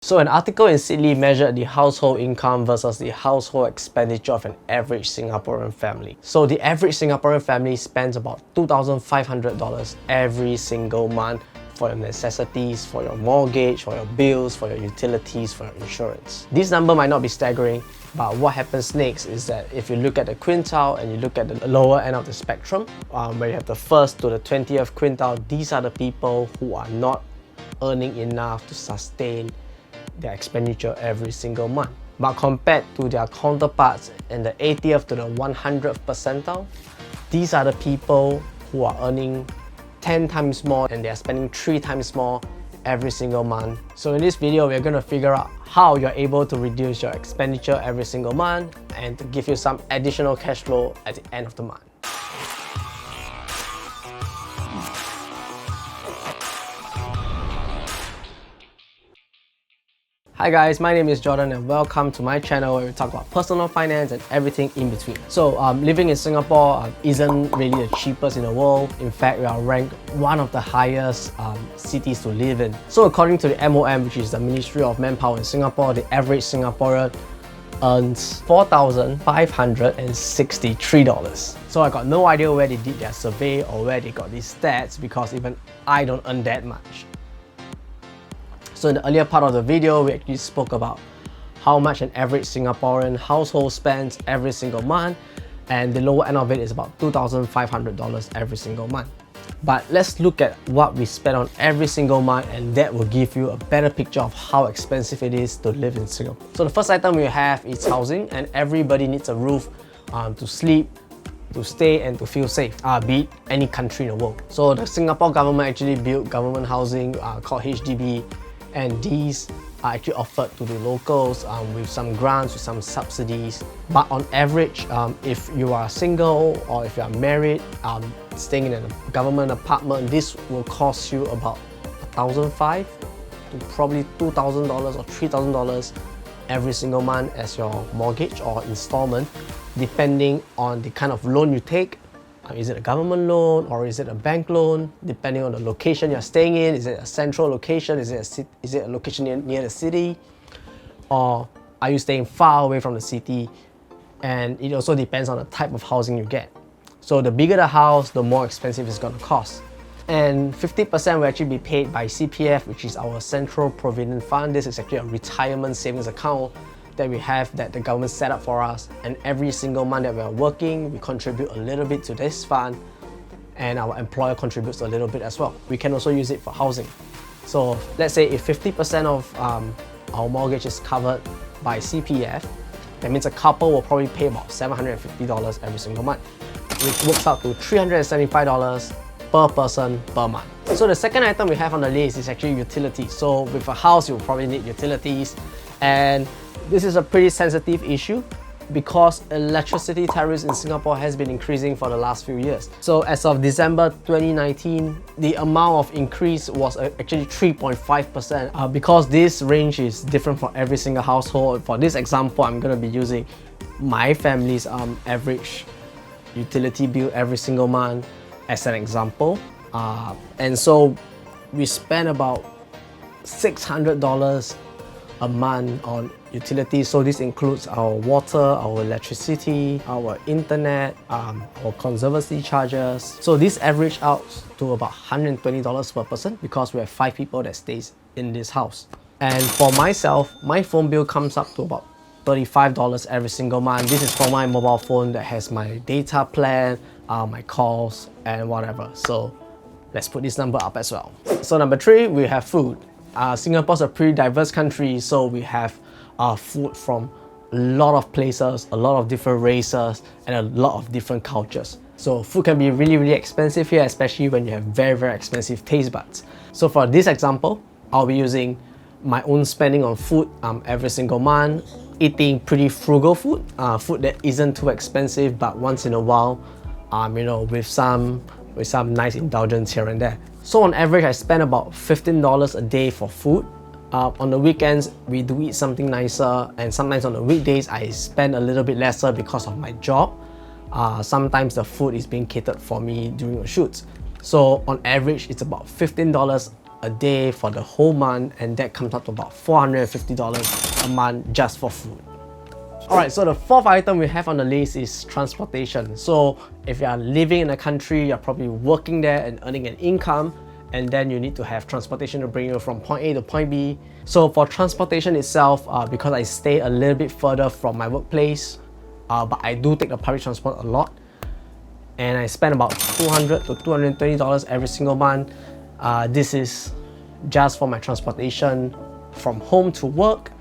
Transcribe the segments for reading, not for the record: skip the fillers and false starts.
So an article in Sidley measured the household income versus the household expenditure of an average Singaporean family. So the average Singaporean family spends about $2,500 every single month for your necessities, for your mortgage, for your bills, for your utilities, for your insurance. This number might not be staggering, but what happens next is that if you look at the quintile and you look at the lower end of the spectrum, where you have the 1st to the 20th quintile, these are the people who are not earning enough to sustain their expenditure every single month. But compared to their counterparts in the 80th to the 100th percentile, these are the people who are earning 10 times more and they're spending 3 times more every single month. So in this video, we're going to figure out how you're able to reduce your expenditure every single month and to give you some additional cash flow at the end of the month. Hi guys, my name is Jordan and welcome to my channel where we talk about personal finance and everything in between. So living in Singapore isn't really the cheapest in the world. In fact, we are ranked one of the highest cities to live in. So according to the MOM, which is the Ministry of Manpower in Singapore, the average Singaporean earns $4,563. So I got no idea where they did their survey or where they got these stats because even I don't earn that much. So in the earlier part of the video, we actually spoke about how much an average Singaporean household spends every single month, and the lower end of it is about $2,500 every single month. But let's look at what we spend on every single month, and that will give you a better picture of how expensive it is to live in Singapore. So the first item we have is housing, and everybody needs a roof to sleep, to stay and to feel safe, be it any country in the world. So the Singapore government actually built government housing called HDB, and these are actually offered to the locals with some grants, with some subsidies. But on average, if you are single or if you are married, staying in a government apartment, this will cost you about $1,500 to probably $2,000 or $3,000 every single month as your mortgage or installment, depending on the kind of loan you take. Is it a government loan or is it a bank loan? Depending on the location you're staying in, is it a central location? Is it a location near the city? Or are you staying far away from the city? And it also depends on the type of housing you get. So the bigger the house, the more expensive it's going to cost. And 50% will actually be paid by CPF, which is our Central Provident Fund. This is actually a retirement savings account that we have that the government set up for us, and every single month that we are working, we contribute a little bit to this fund, and our employer contributes a little bit as well. We can also use it for housing. So let's say if 50% of our mortgage is covered by CPF, that means a couple will probably pay about $750 every single month, which works out to $375 per person per month. So the second item we have on the list is actually utilities. So with a house, you'll probably need utilities, and this is a pretty sensitive issue because electricity tariffs in Singapore has been increasing for the last few years. So as of December 2019, the amount of increase was actually 3.5%. Because this range is different for every single household. For this example, I'm going to be using my family's average utility bill every single month as an example. And so we spend about $600 a month on utilities. So this includes our water, our electricity, our internet, our conservancy charges. So this average out to about $120 per person because we have 5 people that stays in this house. And for myself, my phone bill comes up to about $35 every single month. This is for my mobile phone that has my data plan, my calls and whatever. So let's put this number up as well. So number 3, we have food. Singapore's a pretty diverse country, so we have food from a lot of places, a lot of different races, and a lot of different cultures. So food can be really, really expensive here, especially when you have very, very expensive taste buds. So for this example, I'll be using my own spending on food every single month, eating pretty frugal food, food that isn't too expensive, but once in a while, with some nice indulgence here and there. So on average, I spend about $15 a day for food. On the weekends, we do eat something nicer, and sometimes on the weekdays, I spend a little bit lesser because of my job. Sometimes the food is being catered for me during the shoots. So on average, it's about $15 a day for the whole month, and that comes up to about $450 a month just for food. Alright, so the fourth item we have on the list is transportation. So if you are living in a country, you're probably working there and earning an income, and then you need to have transportation to bring you from point A to point B. So for transportation itself, because I stay a little bit further from my workplace, but I do take the public transport a lot, and I spend about $200 to $220 every single month. This is just for my transportation from home to work,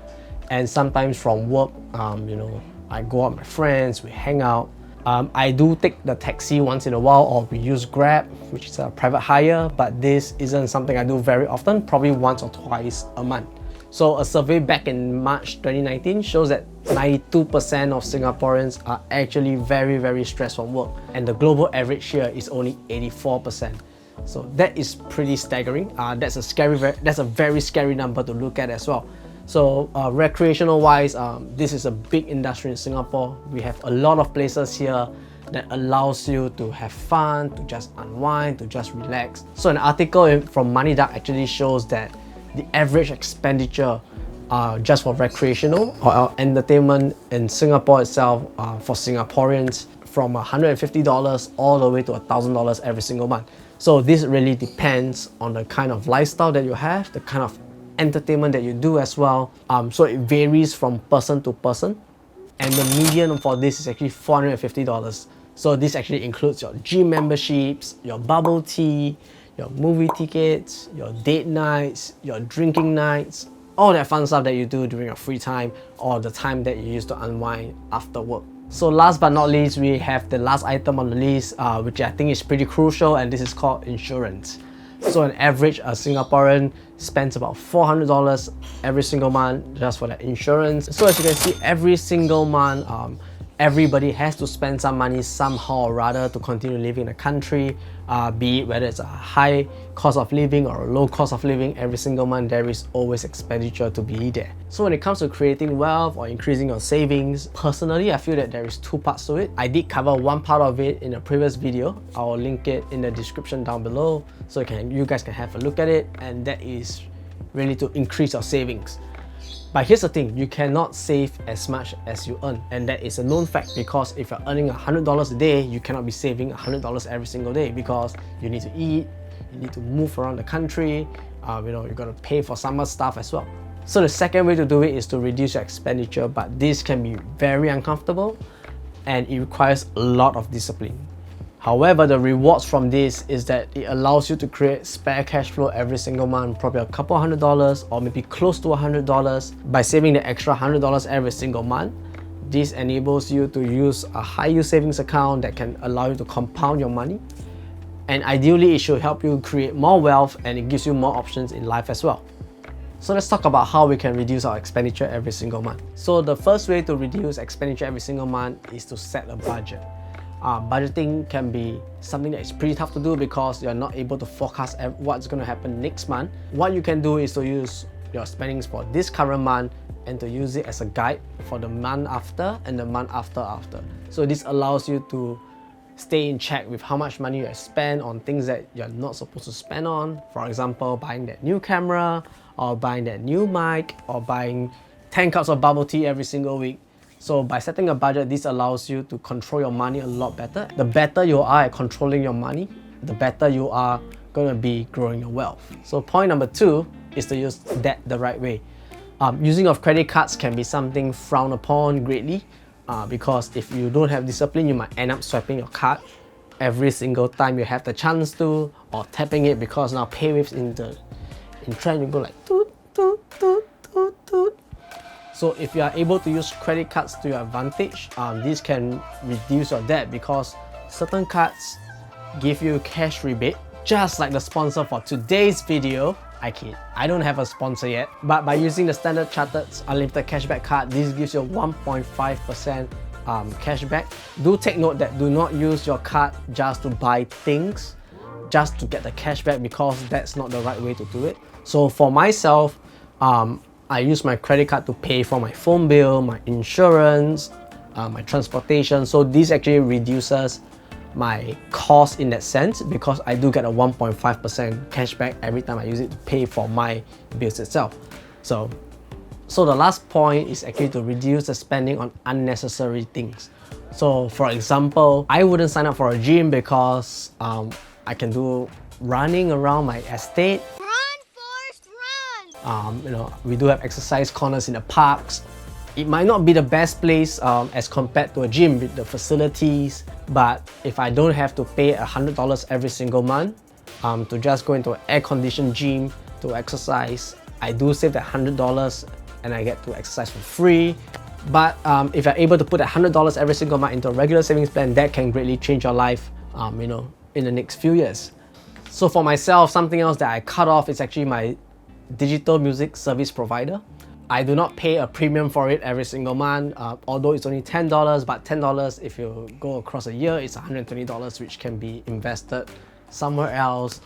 and sometimes from work, you know, I go out with my friends, we hang out. I do take the taxi once in a while, or we use Grab, which is a private hire, but this isn't something I do very often, probably once or twice a month. So a survey back in March 2019 shows that 92% of Singaporeans are actually very stressed from work, and the global average here is only 84%. So that is pretty staggering. That's a very scary number to look at as well. So recreational wise, this is a big industry in Singapore. We have a lot of places here that allows you to have fun, to just unwind, to just relax. So an article from Money Duck actually shows that the average expenditure just for recreational or entertainment in Singapore itself for Singaporeans from $150 all the way to $1,000 every single month. So this really depends on the kind of lifestyle that you have, the kind of entertainment that you do as well. So it varies from person to person, and the median for this is actually $450. So this actually includes your gym memberships, your bubble tea, your movie tickets, your date nights, your drinking nights, all that fun stuff that you do during your free time or the time that you use to unwind after work. So last but not least, we have the last item on the list, which I think is pretty crucial, and this is called insurance. So on average, a Singaporean spends about $400 every single month just for that insurance. So as you can see, every single month, everybody has to spend some money somehow or rather to continue living in the country, be it whether it's a high cost of living or a low cost of living. Every single month there is always expenditure to be there. So when it comes to creating wealth or increasing your savings, personally I feel that there is two parts to it. I did cover one part of it in a previous video. I'll link it in the description down below so you guys can have a look at it, and that is really to increase your savings. But here's the thing, you cannot save as much as you earn, and that is a known fact, because if you're earning $100 a day, you cannot be saving $100 every single day, because you need to eat, you need to move around the country, you know, you're gonna pay for summer stuff as well. So the second way to do it is to reduce your expenditure, but this can be very uncomfortable and it requires a lot of discipline. However, the rewards from this is that it allows you to create spare cash flow every single month, probably a couple $100 or maybe close to $100. By saving the extra $100 every single month, this enables you to use a high-yield savings account that can allow you to compound your money. And ideally, it should help you create more wealth, and it gives you more options in life as well. So let's talk about how we can reduce our expenditure every single month. So the first way to reduce expenditure every single month is to set a budget. Budgeting can be something that is pretty tough to do because you're not able to forecast what's going to happen next month. What you can do is to use your spendings for this current month and to use it as a guide for the month after and the month after. So this allows you to stay in check with how much money you spend on things that you're not supposed to spend on. For example, buying that new camera, or buying that new mic, or buying 10 cups of bubble tea every single week. So by setting a budget, this allows you to control your money a lot better. The better you are at controlling your money, the better you are going to be growing your wealth. So point number 2 is to use debt the right way. Using of credit cards can be something frowned upon greatly because if you don't have discipline, you might end up swiping your card every single time you have the chance to, or tapping it, because now PayWave's in trend. You go like toot, toot, toot, toot, toot. So if you are able to use credit cards to your advantage, this can reduce your debt, because certain cards give you cash rebate, just like the sponsor for today's video. I kid, I don't have a sponsor yet, but by using the Standard Chartered's unlimited cashback card, this gives you 1.5% cashback. Do take note that do not use your card just to buy things, just to get the cashback, because that's not the right way to do it. So for myself, I use my credit card to pay for my phone bill, my insurance, my transportation. So this actually reduces my cost in that sense, because I do get a 1.5% cashback every time I use it to pay for my bills itself. So the last point is actually to reduce the spending on unnecessary things. So for example, I wouldn't sign up for a gym because I can do running around my estate. Run, Forrest, run! You know, we do have exercise corners in the parks. It might not be the best place as compared to a gym with the facilities, but if I don't have to pay $100 every single month to just go into an air-conditioned gym to exercise, I do save that $100 and I get to exercise for free. But if you're able to put $100 every single month into a regular savings plan, that can greatly change your life, you know, in the next few years. So for myself, something else that I cut off is actually my digital music service provider. I do not pay a premium for it every single month, although it's only $10, but $10 if you go across a year, it's $120, which can be invested somewhere else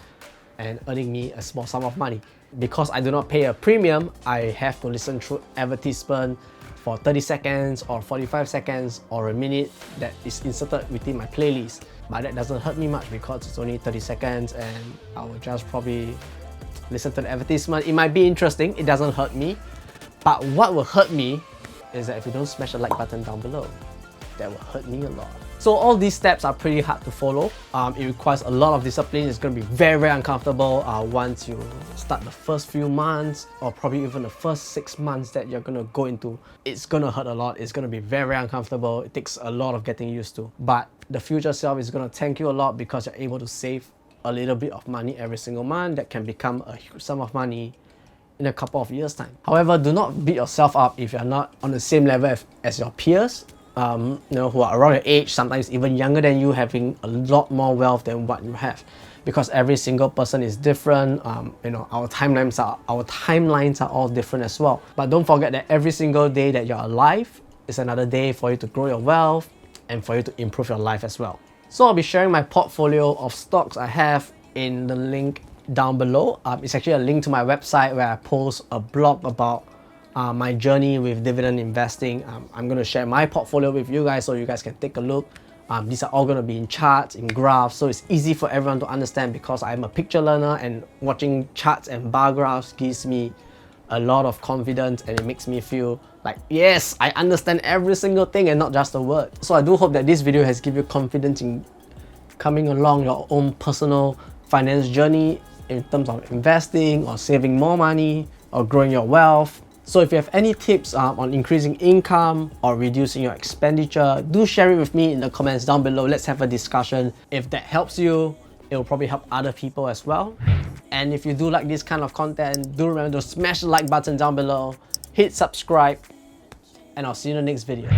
and earning me a small sum of money. Because I do not pay a premium, I have to listen through advertisement for 30 seconds or 45 seconds or a minute that is inserted within my playlist. But that doesn't hurt me much because it's only 30 seconds and I will just probably listen to the advertisement. It might be interesting, it doesn't hurt me. But what will hurt me is that if you don't smash the like button down below, that will hurt me a lot. So all these steps are pretty hard to follow. It requires a lot of discipline. It's going to be very, very uncomfortable once you start the first few months, or probably even the first 6 months that you're going to go into. It's going to hurt a lot. It's going to be very, very uncomfortable. It takes a lot of getting used to. But the future self is going to thank you a lot because you're able to save a little bit of money every single month that can become a huge sum of money in a couple of years' time. However, do not beat yourself up if you're not on the same level as your peers, you know, who are around your age, sometimes even younger than you, having a lot more wealth than what you have. Because every single person is different. You know, our timelines are all different as well. But don't forget that every single day that you're alive is another day for you to grow your wealth and for you to improve your life as well. So I'll be sharing my portfolio of stocks I have in the link down below. It's actually a link to my website where I post a blog about my journey with dividend investing. I'm going to share my portfolio with you guys so you guys can take a look. These are all going to be in charts, in graphs, so it's easy for everyone to understand because I'm a picture learner and watching charts and bar graphs gives me a lot of confidence and it makes me feel like, yes, I understand every single thing and not just a word. So I do hope that this video has given you confidence in coming along your own personal finance journey in terms of investing or saving more money or growing your wealth. So if you have any tips on increasing income or reducing your expenditure, do share it with me in the comments down below. Let's have a discussion. If that helps you, it will probably help other people as well. And if you do like this kind of content, do remember to smash the like button down below, hit subscribe, and I'll see you in the next video.